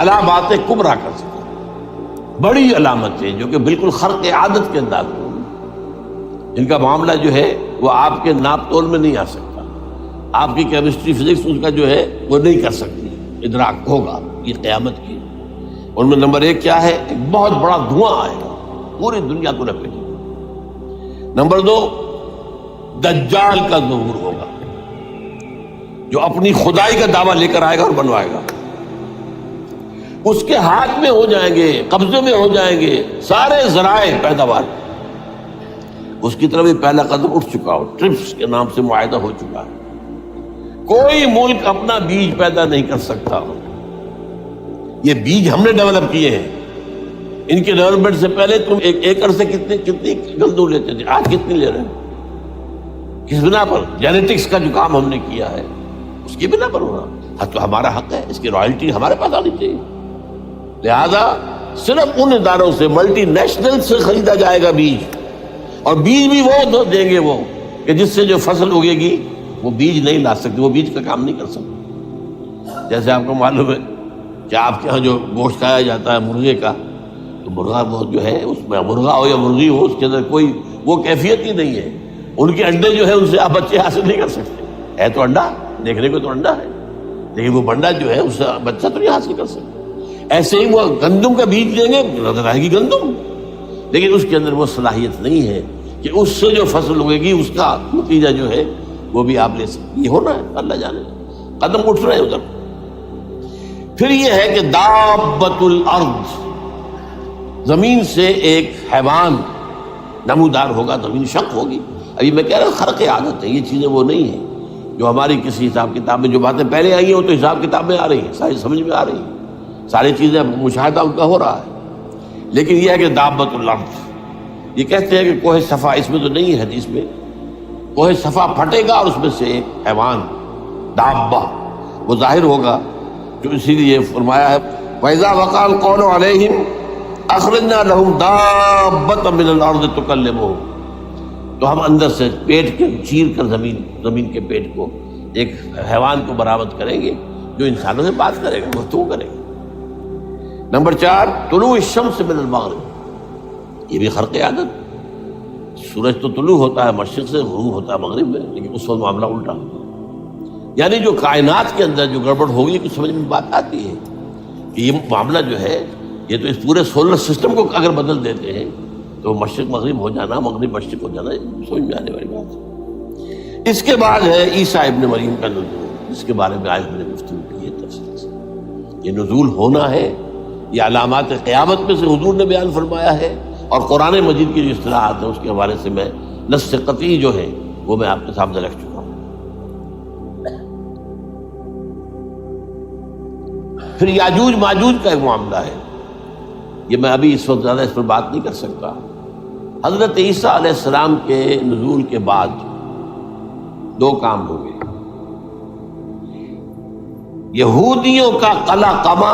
علامات کبریٰ کر سکے، بڑی علامتیں جو کہ بالکل خرق عادت کے انداز میں ہوں، جن کا معاملہ جو ہے وہ آپ کے ناپ تول میں نہیں آ سکتا، آپ کی کیمسٹری فزکس اس کا جو ہے وہ نہیں کر سکتی، ادراک ہوگا یہ قیامت کی۔ ان میں نمبر ایک کیا ہے؟ ایک بہت بڑا دھواں آئے گا، پوری دنیا کو لپیٹے گا۔ نمبر دو، دجال کا ظہور ہوگا، جو اپنی خدائی کا دعویٰ لے کر آئے گا اور بنوائے گا۔ اس کے ہاتھ میں ہو جائیں گے، قبضے میں ہو جائیں گے سارے ذرائع پیداوار، اس کی طرف بھی پہلا قدم اٹھ چکا ہو، ٹرپس کے نام سے معاہدہ ہو چکا ہے۔ کوئی ملک اپنا بیج پیدا نہیں کر سکتا، یہ بیج ہم نے ڈیولپ کیے ہیں۔ ان کے ڈیولپمنٹ سے پہلے تم ایک ایکڑ سے کتنی گندم لیتے تھے، آج کتنی لے رہے ہیں؟ کس بنا پر؟ جینیٹکس کا جو کام ہم نے کیا ہے اس کی بنا پر ہونا، تو ہمارا حق ہے، اس کی رائلٹی ہمارے پاس آنی چاہیے۔ لہذا صرف ان اداروں سے، ملٹی نیشنل سے خریدا جائے گا بیج، اور بیج بھی وہ دیں گے وہ کہ جس سے جو فصل اگے گی وہ بیج نہیں لا سکتے، وہ بیج کا کام نہیں کر سکتے۔ جیسے آپ کو معلوم ہے کہ آپ کے ہاں جو گوشت کھایا جاتا ہے مرغے کا، تو مرغا وہ جو ہے اس میں مرغا ہو یا مرغی ہو، اس کے اندر کوئی وہ کیفیت ہی نہیں ہے۔ ان کے انڈے جو ہے ان سے آپ بچے حاصل نہیں کر سکتے، ہے تو انڈا، دیکھنے کو تو انڈا ہے، لیکن وہ بنڈا جو ہے اس سے بچہ تو نہیں حاصل کر سکتے۔ ایسے ہی وہ گندم کا بیج دیں گے، نظر آئے گی گندم، لیکن اس کے اندر وہ صلاحیت نہیں ہے کہ اس سے جو فصل اگے گی اس کا نتیجہ جو ہے وہ بھی آپ لے سکتے۔ یہ ہونا ہے، اللہ جانے، قدم اٹھ رہے ہیں ادھر۔ پھر یہ ہے کہ دابۃ الارض، زمین سے ایک حیوان نمودار ہوگا، زمین شق ہوگی۔ ابھی میں کہہ رہا ہوں خرق عادت ہے، یہ چیزیں وہ نہیں ہیں جو ہماری کسی حساب کتاب میں جو باتیں پہلے آئی ہیں وہ تو حساب کتاب میں آ رہی ہیں، ساری سمجھ میں آ رہی ہیں، ساری چیزیں مشاہدہ ان کا ہو رہا ہے۔ لیکن یہ ہے کہ دابۃ الارض، یہ کہتے ہیں کہ کوہ صفا، اس میں تو نہیں ہے حدیث میں، کوہ صفا پھٹے گا اور اس میں سے ایک حیوان دابہ وہ ظاہر ہوگا، جو اسی لیے فرمایا ہے وَإِذَا وَقَعَ الْقَوْلُ عَلَيْهِمْ أَخْرَجْنَا لَهُمْ دَابَّةً مِّنَ الْأَرْضِ تُكَلِّمُهُمْ، تو ہم اندر سے پیٹ کے چیر کر زمین کے پیٹ کو ایک حیوان کو برآمد کریں گے جو انسانوں سے بات کرے گا، گفتگو کرے گا۔ نمبر 4، طلوع الشمس من المغرب، یہ بھی خرق عادت، سورج تو طلوع ہوتا ہے مشرق سے، غروب ہوتا ہے مغرب میں، لیکن اس وقت معاملہ الٹا ہوتا ہے۔ یعنی جو کائنات کے اندر جو گڑبڑ ہوگی کچھ سمجھ میں بات آتی ہے کہ یہ معاملہ جو ہے یہ تو اس پورے سولر سسٹم کو اگر بدل دیتے ہیں تو مشرق مغرب ہو جانا، مغرب مشرق ہو جانا، سمجھ میں آنے والی بات ہے۔ اس کے بعد ہے عیسیٰ ابن مریم کا نزول، جس کے بارے میں آج میں نے گفتگو کی ہے تفصیل سے۔ یہ نزول ہونا ہے، یہ علامات قیامت میں سے حضور نے بیان فرمایا ہے، اور قرآن مجید کی جو اصطلاحات ہیں اس کے حوالے سے میں نص قطعی جو ہے وہ میں آپ کے سامنے رکھ چکا ہوں۔ پھر یاجوج ماجوج کا ایک معاملہ ہے، یہ میں ابھی اس وقت زیادہ اس پر بات نہیں کر سکتا۔ حضرت عیسیٰ علیہ السلام کے نزول کے بعد 2 کام ہوں گے، یہودیوں کا قلع قمع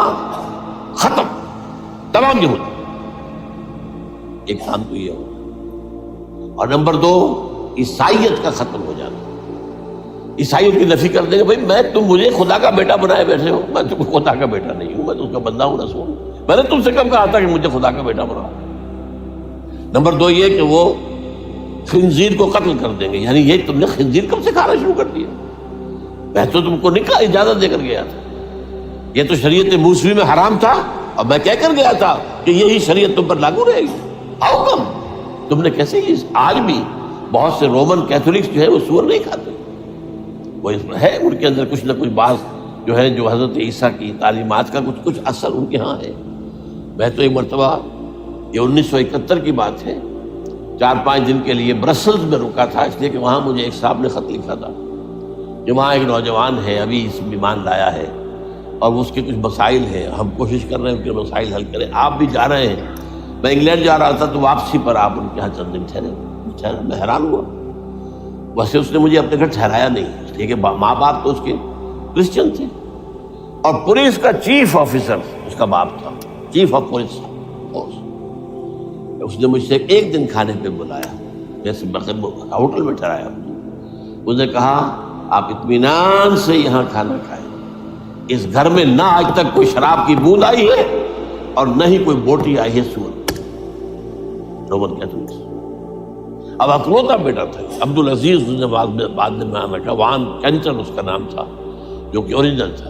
ختم، تمام یہود، ایک کام تو یہ ہو، اور نمبر 2 عیسائیت کا ختم ہو جانا، عیسائیت کی نفی کر دیں گے، بھائی تم مجھے خدا کا بیٹا بنائے بیٹھے ہو، میں تم خدا کا بیٹا نہیں ہوں، میں تو اس کا بندہ ہوں، رسول ہوں، میں نے تم سے کب کہا تھا کہ مجھے خدا کا بیٹا بناؤ۔ نمبر 2 یہ کہ وہ خنزیر کو قتل کر دیں گے، یعنی یہ تم نے خنزیر کب سے کھانا شروع کر دیا؟ میں تو تم کو نکاح اجازت دے کر گیا تھا، یہ تو شریعت موسوی میں حرام تھا، اور میں کہہ کر گیا تھا کہ یہی شریعت تم پر لاگو رہے گی، ہاؤ کم تم نے کیسے یہ؟ آج بھی بہت سے رومن کیتھولکس جو ہے وہ سور نہیں کھاتے، وہ ہے ان کے اندر کچھ نہ کچھ بعض جو ہے جو حضرت عیسیٰ کی تعلیمات کا کچھ اثر ان کے ہاں ہے۔ میں تو ایک مرتبہ، یہ 1971 کی بات ہے، 4-5 دن کے لیے برسلز میں رکا تھا، اس لیے کہ وہاں مجھے ایک صاحب نے خط لکھا تھا کہ وہاں ایک نوجوان ہے، ابھی اس ایمان لایا ہے، اور اس کے کچھ مسائل ہیں، ہم کوشش کر رہے ہیں ان کے مسائل حل کریں، آپ بھی جا رہے ہیں۔ میں انگلینڈ جا رہا تھا تو واپسی پر آپ ان کے یہاں چند دن ٹھہرے، میں حیران ہوا، ویسے اس نے مجھے اپنے گھر ٹھہرایا نہیں، اس لیے کہ ماں باپ تو اس کے کرسچن تھے، اور پولیس کا چیف آفیسر اس کا باپ تھا، چیف آف پولیس فورس۔ اس نے مجھ سے 1 دن کھانے پہ بلایا، جیسے ہوٹل میں ٹھہرایا، اس نے کہا آپ اطمینان سے یہاں کھانا کھائیں، اس گھر میں نہ آج تک کوئی شراب کی بوند آئی ہے اور نہ ہی کوئی بوٹی آئی ہے سور، رومن کیتھولکس۔ اب اکلوتا بیٹا تھا عبدالعزیز، نے بعد میں نام رکھا، وان کینٹن اس کا نام تھا جو کہ اوریجنل تھا،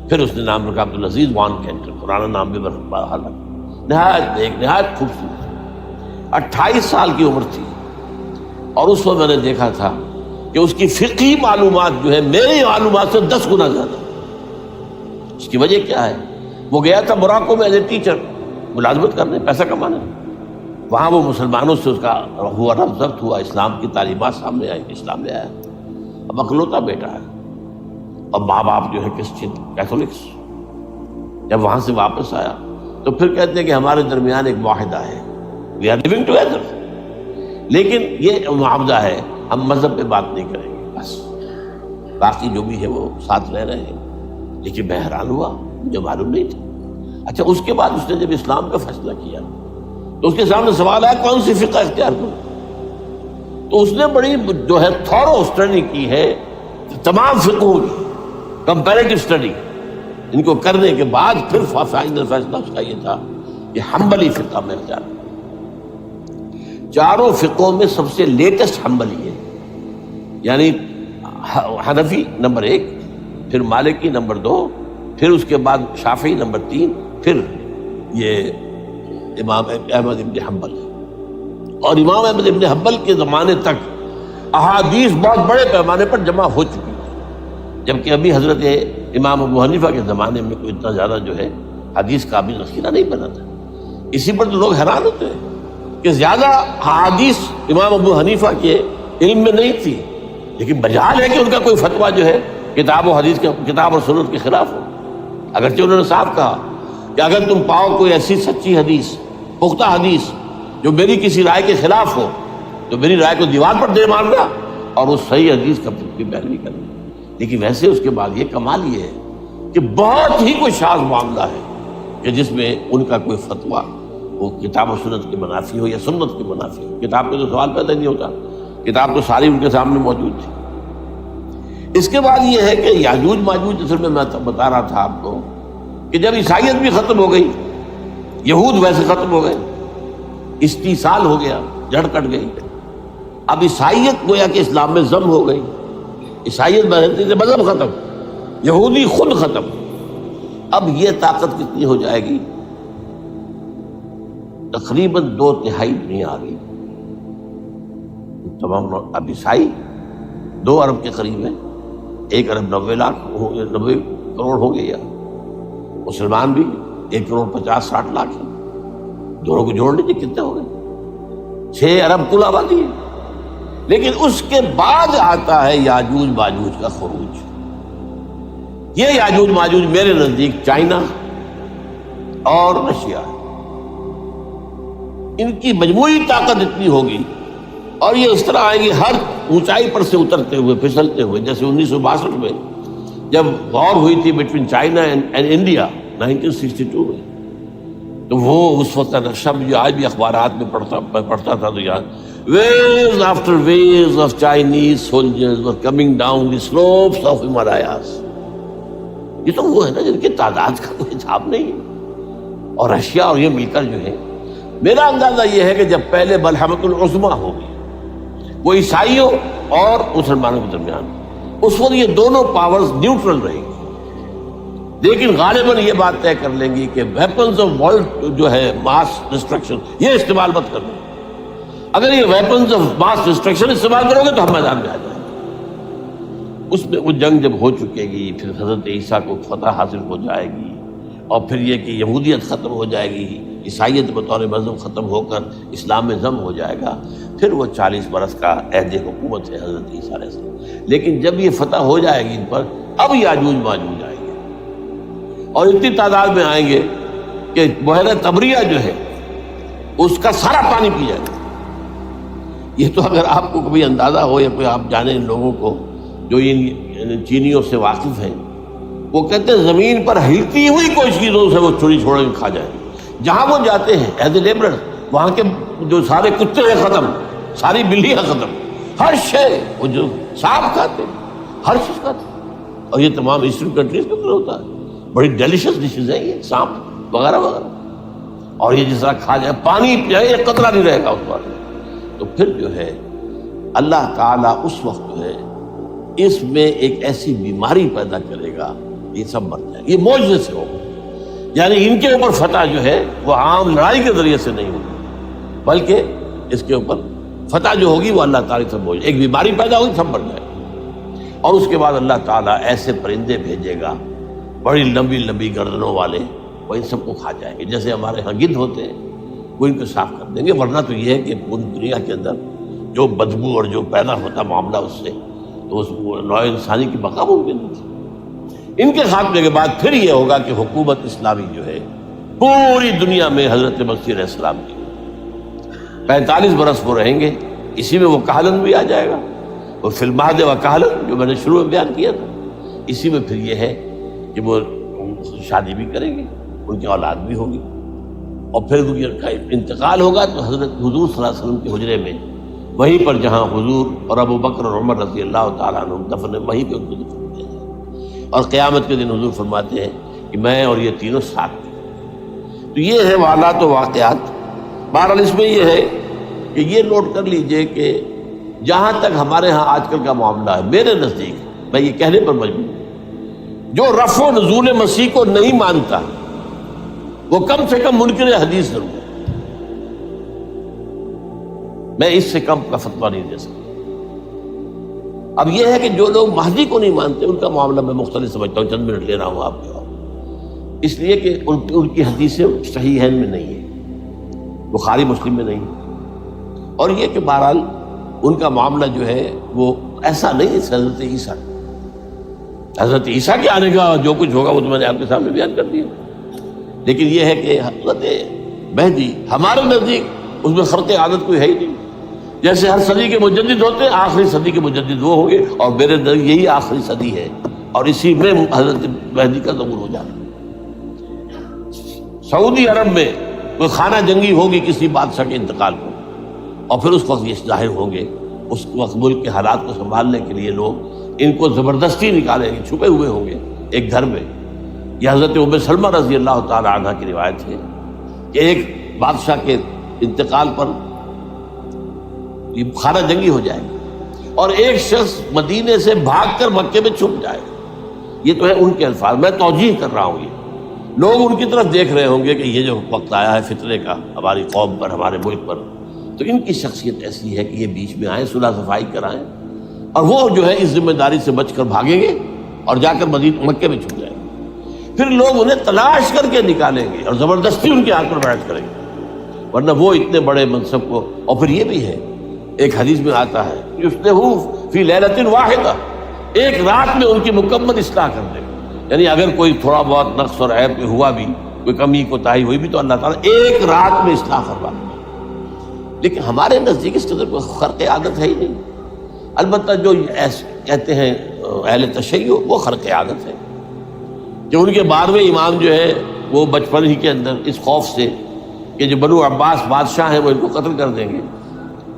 پھر اس نے نام رکھا عبدالعزیز وان کینٹن، پرانا نام بھی حالانکہ نہایت ایک نہایت خوبصورت۔ 28 سال کی عمر تھی اور اس وقت میں نے دیکھا تھا کہ اس کی فقہی معلومات جو ہے میری معلومات سے 10 گنا زیادہ۔ اس کی وجہ کیا ہے؟ وہ گیا تھا موراکو میں ایز اے ٹیچر ملازمت کرنے، پیسہ کمانے، وہاں وہ مسلمانوں سے اس کا ہوا ربط ضبط ہوا، اسلام کی تعلیمات سامنے آئی، اسلام لے آیا۔ اب اکلوتا بیٹا ہے اور ماں باپ جو ہے کرسچن کیتھولکس۔ جب وہاں سے واپس آیا تو پھر کہتے ہیں کہ ہمارے درمیان ایک معاہدہ ہے، وی آر لیونگ ٹوگیدر، لیکن یہ معاہدہ ہے ہم مذہب پہ بات نہیں کریں گے، بس باقی جو بھی ہے وہ ساتھ رہ رہے ہیں۔ لیکن میں حیران ہوا، مجھے معلوم نہیں تھا۔ اچھا، اس کے بعد اس نے جب اسلام کا فیصلہ کیا تو اس کے سامنے سوال آیا کون سی فقہ اختیار کروں؟ تو اس نے بڑی جو ہے تھورو اسٹڈی کی ہے تمام فقہوں کی، کمپیریٹو اسٹڈی، ان کو کرنے کے بعد پھر فائنل فیصلہ اس کا یہ تھا کہ حنبلی فقہ میں اختیار کروں۔ چاروں فقہوں میں سب سے لیٹسٹ حنبلی ہے، یعنی حنفی نمبر 1، پھر مالکی نمبر 2، پھر اس کے بعد شافعی نمبر 3، پھر یہ امام احمد ابن حنبل۔ اور امام احمد ابن حنبل کے زمانے تک احادیث بہت بڑے پیمانے پر جمع ہو چکی تھی، جبکہ ابھی حضرت امام ابو حنیفہ کے زمانے میں کوئی اتنا زیادہ جو ہے حدیث کا بھی ذخیرہ نہیں بنا تھا۔ اسی پر تو لوگ حیران ہوتے ہیں کہ زیادہ حدیث امام ابو حنیفہ کے علم میں نہیں تھی، لیکن مجال ہے کہ ان کا کوئی فتویٰ جو ہے کتاب و حدیث کے، کتاب اور سنت کے خلاف ہو۔ اگرچہ انہوں نے صاف کہا کہ اگر تم پاؤ کوئی ایسی سچی حدیث، پختہ حدیث جو میری کسی رائے کے خلاف ہو تو میری رائے کو دیوار پر دے مارنا اور اس صحیح حدیث کا بھی پیروی کرنا۔ لیکن ویسے اس کے بعد یہ کمال یہ ہے کہ بہت ہی کوئی شاذ معاملہ ہے کہ جس میں ان کا کوئی فتویٰ وہ کتاب و سنت کے منافی ہو یا سنت کے منافی ہو۔ کتاب پہ تو سوال پیدا نہیں ہوتا، کتاب تو ساری ان کے سامنے موجود تھی۔ اس کے بعد یہ ہے کہ یاجوج ماجوج، اصل میں بتا رہا تھا آپ کو کہ جب عیسائیت بھی ختم ہو گئی، یہود ویسے ختم ہو گئے، استیصال ہو گیا، جڑ کٹ گئی، اب عیسائیت گویا کہ اسلام میں ضم ہو گئی، عیسائیت بہتری سے مذہب ختم، یہودی خود ختم۔ اب یہ طاقت کتنی ہو جائے گی؟ تقریباً 2/3 دنیا آ گئی، تمام اب عیسائی 2 ارب کے قریب ہیں، 1 ارب 90 کروڑ ہو گیا، مسلمان بھی 1 کروڑ 50-60 لاکھ ہیں، دونوں کو جوڑ لیجیے کتنے ہو گئے؟ 6 ارب کل آبادی ہے۔ لیکن اس کے بعد آتا ہے یاجوج ماجوج کا خروج۔ یہ یاجوج ماجوج میرے نزدیک چائنا اور رشیا ہے، ان کی مجموعی طاقت اتنی ہوگی اور یہ اس طرح آئے گی ہر اونچائی پر سے اترتے ہوئے، پھسلتے ہوئے، جیسے 1962 میں جب وار ہوئی تھی بٹوین چائنا اینڈ انڈیا 1962 میں، تو وہ اس وقت کا نقشہ جو آج بھی اخبارات میں پڑھتا تھا تو یاد waves after waves of Chinese soldiers were coming down the slopes of Himalayas۔ یہ تو وہ ہے نا جن کی تعداد کا کوئی حساب نہیں ہے۔ اور رشیا اور یہ مل کر جو ہے، میرا اندازہ یہ ہے کہ جب پہلے ملحمۃ العظمیٰ ہوگی وہ عیسائیوں اور مسلمانوں کے درمیان، اس وقت یہ دونوں پاورز نیوٹرل رہیں گی، لیکن غالباً یہ بات طے کر لیں گی کہ ویپنز آف ورلڈ جو ہے ماس ڈسٹرکشن یہ استعمال مت کرنا۔ اگر یہ ویپنز آف ماس ڈسٹرکشن استعمال کرو گے تو ہم میدان میں آ جائیں گے۔ اس میں وہ جنگ جب ہو چکے گی، پھر حضرت عیسیٰ کو فتح حاصل ہو جائے گی، اور پھر یہ کہ یہودیت ختم ہو جائے گی، عیسائیت بطور مذہب ختم ہو کر اسلام میں ضم ہو جائے گا، پھر وہ 40 برس کا عہد حکومت ہے حضرت عیسیٰ علیہ السلام۔ لیکن جب یہ فتح ہو جائے گی ان پر، اب یاجوج ماجوج آئیں گے اور اتنی تعداد میں آئیں گے کہ بحیرہ طبریہ جو ہے اس کا سارا پانی پی جائے گا۔ یہ تو اگر آپ کو کبھی اندازہ ہو یا کوئی آپ جانے ان لوگوں کو جو ان چینیوں سے واقف ہیں، وہ کہتے ہیں زمین پر ہلتی ہوئی کوئی چیزوں سے وہ چوری چھوڑ کے کھا جائیں، جہاں وہ جاتے ہیں ایز اے لیبرر، وہاں کے جو سارے کتے ہیں ختم، ساری بلیاں ختم، ہر شے، وہ جو سانپ کھاتے ہیں، ہر چیز کھاتے ہیں، اور یہ تمام ایسٹرن کنٹریز کے اندر ہوتا ہے، بڑی ڈیلیشس ڈشز ہیں یہ، سانپ وغیرہ وغیرہ، اور یہ جس طرح کھا جائے، پانی پیے ایک قطرہ نہیں رہے گا اس پر. تو پھر جو ہے اللہ تعالیٰ اس وقت جو ہے اس میں ایک ایسی بیماری پیدا کرے گا، یہ سب مر جائے. یہ معجزے سے ہوگا، یعنی ان کے اوپر فتح جو ہے وہ عام لڑائی کے ذریعے سے نہیں ہوگی، بلکہ اس کے اوپر فتح جو ہوگی وہ اللہ تعالیٰ سے معجزہ. ایک بیماری پیدا ہوگی، سب مر جائے. اور اس کے بعد اللہ تعالیٰ ایسے پرندے بھیجے گا بڑی لمبی لمبی گردنوں والے، وہ ان سب کو کھا جائیں گے. جیسے ہمارے ہاں گدھ ہوتے ہیں وہ ان کو صاف کر دیں گے. ورنہ تو یہ ہے کہ پوری دنیا کے اندر جو بدبو اور جو پیدا ہوتا معاملہ اس سے، تو اس نوع انسانی کی بقا ممکن نہیں تھی. ان کے خاتمے کے بعد پھر یہ ہوگا کہ حکومت اسلامی جو ہے پوری دنیا میں حضرت مسیح علیہ السلام کی 45 برس وہ رہیں گے. اسی میں وہ کہلن بھی آ جائے گا، وہ فی المہد و کہلن جو میں نے شروع میں بیان کیا تھا. اسی میں پھر یہ ہے کہ وہ شادی بھی کریں گے، ان کی اولاد بھی ہوگی، اور پھر ان کا انتقال ہوگا تو حضرت حضور صلی اللہ علیہ وسلم کے حجرے میں، وہیں پر جہاں حضور اور ابو بکر اور عمر رضی اللہ تعالیٰ عنہ دفن، وہیں پہ ان کو دفن کیا جائے. اور قیامت کے دن حضور فرماتے ہیں کہ میں اور یہ تینوں ساتھ تھے. تو یہ ہے حالات و واقعات. بہرحال اس میں یہ ہے کہ یہ نوٹ کر لیجئے کہ جہاں تک ہمارے ہاں آج کل کا معاملہ ہے، میرے نزدیک میں یہ کہنے پر مجبور ہوں، جو رفع و نزول مسیح کو نہیں مانتا وہ کم سے کم منکر حدیث ضرور ہے. میں اس سے کم کا فتویٰ نہیں دے سکتا. اب یہ ہے کہ جو لوگ مہدی کو نہیں مانتے ان کا معاملہ میں مختلف سمجھتا ہوں. چند منٹ لے رہا ہوں آپ کے، اس لیے کہ ان کی حدیثیں صحیحین میں نہیں ہیں، بخاری مسلم میں نہیں ہیں. اور یہ کہ بہرحال ان کا معاملہ جو ہے وہ ایسا نہیں ہے. حضرت عیسیٰ کے آنے کا جو کچھ ہوگا وہ تو میں نے آپ کے سامنے بیان کر دیا. لیکن یہ ہے کہ حضرت مہدی ہمارے نزدیک اس میں خرق عادت کوئی ہے ہی نہیں. جیسے ہر صدی کے مجدد ہوتے ہیں، آخری صدی کے مجدد وہ ہوں گے، اور میرے نزدیک یہی آخری صدی ہے، اور اسی میں حضرت مہدی کا ظہور ہو جانا. سعودی عرب میں کوئی خانہ جنگی ہوگی کسی بادشاہ کے انتقال کو، اور پھر اس وقت یہ ظاہر ہوں گے. اس وقت ملک کے حالات کو سنبھالنے کے لیے لوگ ان کو زبردستی نکالیں گے، چھپے ہوئے ہوں گے ایک گھر میں. یہ حضرت ام سلمہ رضی اللہ تعالی عنہ کی روایت ہے کہ ایک بادشاہ کے انتقال پر یہ خانہ جنگی ہو جائے گی، اور ایک شخص مدینے سے بھاگ کر مکے میں چھپ جائے گا. یہ تو ہے ان کے الفاظ، میں توجیہ کر رہا ہوں. یہ لوگ ان کی طرف دیکھ رہے ہوں گے کہ یہ جو وقت آیا ہے فتنے کا ہماری قوم پر، ہمارے ملک پر، تو ان کی شخصیت ایسی ہے کہ یہ بیچ میں آئیں، صلح صفائی کرائیں، اور وہ جو ہے اس ذمہ داری سے بچ کر بھاگیں گے اور جا کر مکے میں چھپ جائیں گے. پھر لوگ انہیں تلاش کر کے نکالیں گے اور زبردستی ان کے ہاتھ پر بیعت کریں گے، ورنہ وہ اتنے بڑے منصب کو. اور پھر یہ بھی ہے، ایک حدیث میں آتا ہے یصلحوا فی لیلۃ واحدہ، ایک رات میں ان کی مکمل اصلاح کر دے گا. یعنی اگر کوئی تھوڑا بہت نقص اور عیب ہوا بھی، کوئی کمی کوتاہی ہوئی بھی، تو اللہ تعالیٰ ایک رات میں اصلاح کروا دے گا. لیکن ہمارے نزدیک اس قدر کوئی خرق عادت ہے ہی نہیں. البتہ جو کہتے ہیں اہل تشیع، وہ خرق عادت ہے کہ ان کے 12ویں امام جو ہے وہ بچپن ہی کے اندر اس خوف سے کہ جو بنو عباس بادشاہ ہیں وہ ان کو قتل کر دیں گے،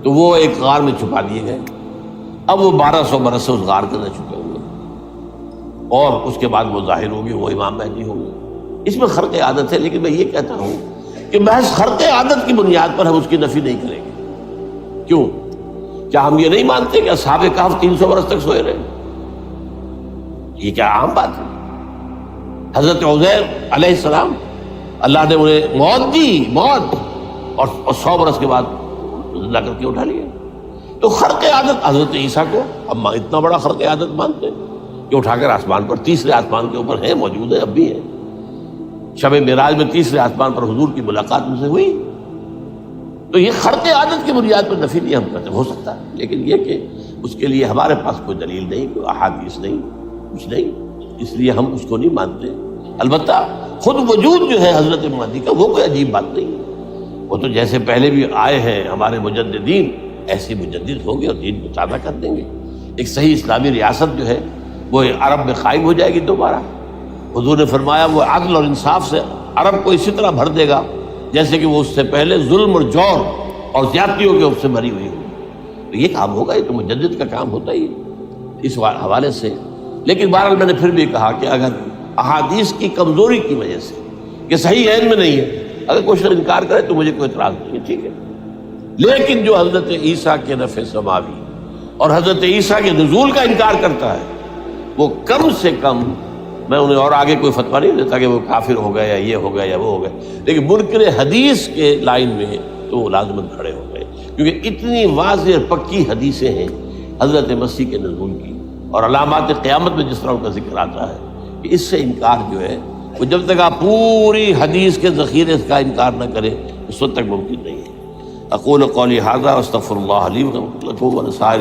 تو وہ ایک غار میں چھپا دیے گئے. اب وہ 1200 برس سے اس غار کے اندر چھپے ہوئے، اور اس کے بعد وہ ظاہر ہوگی، وہ امام مہدی ہوں گے. اس میں خرق عادت ہے. لیکن میں یہ کہتا ہوں کہ محض خرق عادت کی بنیاد پر ہم اس کی نفی نہیں کریں گے. کیوں؟ کیا ہم یہ نہیں مانتے کہ اصحاب کہف 300 برس تک سوئے رہے؟ یہ کیا عام بات ہے؟ حضرت عزیر علیہ السلام اللہ نے انہیں موت دی، موت، اور 100 برس کے بعد زندہ کر کے اٹھا لیا. تو خرق عادت حضرت عیسیٰ کو ہم اتنا بڑا خرق عادت مانتے ہیں کہ اٹھا کر آسمان پر، تیسرے آسمان کے اوپر ہے، موجود ہے، اب بھی ہے. شب معراج میں تیسرے آسمان پر حضور کی ملاقات ان سے ہوئی. تو یہ خرق عادت کی بنیاد پر نفی نہیں ہم کرتے. ہو سکتا ہے، لیکن یہ کہ اس کے لیے ہمارے پاس کوئی دلیل نہیں، کوئی احادیث نہیں، کچھ نہیں، اس لیے ہم اس کو نہیں مانتے. البتہ خود وجود جو ہے حضرت مہدی کا وہ کوئی عجیب بات نہیں ہے. وہ تو جیسے پہلے بھی آئے ہیں ہمارے مجددین، ایسے مجدد ہوں گے اور دین کو تازہ کر دیں گے. ایک صحیح اسلامی ریاست جو ہے وہ عرب میں قائم ہو جائے گی دوبارہ. حضور نے فرمایا وہ عدل اور انصاف سے عرب کو اسی طرح بھر دے گا جیسے کہ وہ اس سے پہلے ظلم اور جور اور زیادتیوں کے اس سے بھری ہوئی ہو. تو یہ کام ہوگا، یہ تو مجدد کا کام ہوتا ہی ہے. اس حوالے سے لیکن بہرحال میں نے پھر بھی کہا کہ اگر احادیث کی کمزوری کی وجہ سے کہ صحیح عین میں نہیں ہے، اگر کوئی شخص انکار کرے تو مجھے کوئی اعتراض نہیں ہے، ٹھیک ہے، لیکن جو حضرت عیسیٰ کے رفع سماوی اور حضرت عیسیٰ کے نزول کا انکار کرتا ہے وہ کم سے کم، میں انہیں اور آگے کوئی فتویٰ نہیں دیتا کہ وہ کافر ہو گئے یا یہ ہو گئے یا وہ ہو گئے، لیکن منکر حدیث کے لائن میں تو وہ لازماً کھڑے ہو گئے، کیونکہ اتنی واضح اور پکی حدیثیں ہیں حضرت مسیح کے نزول کی اور علامات قیامت میں جس طرح ان کا ذکر آتا ہے کہ اس سے انکار جو ہے وہ جب تک آپ پوری حدیث کے ذخیرے کا انکار نہ کریں اس وقت تک ممکن نہیں ہے۔ اقول قولی ھذا واستغفر اللہ لی ولکم ولسائر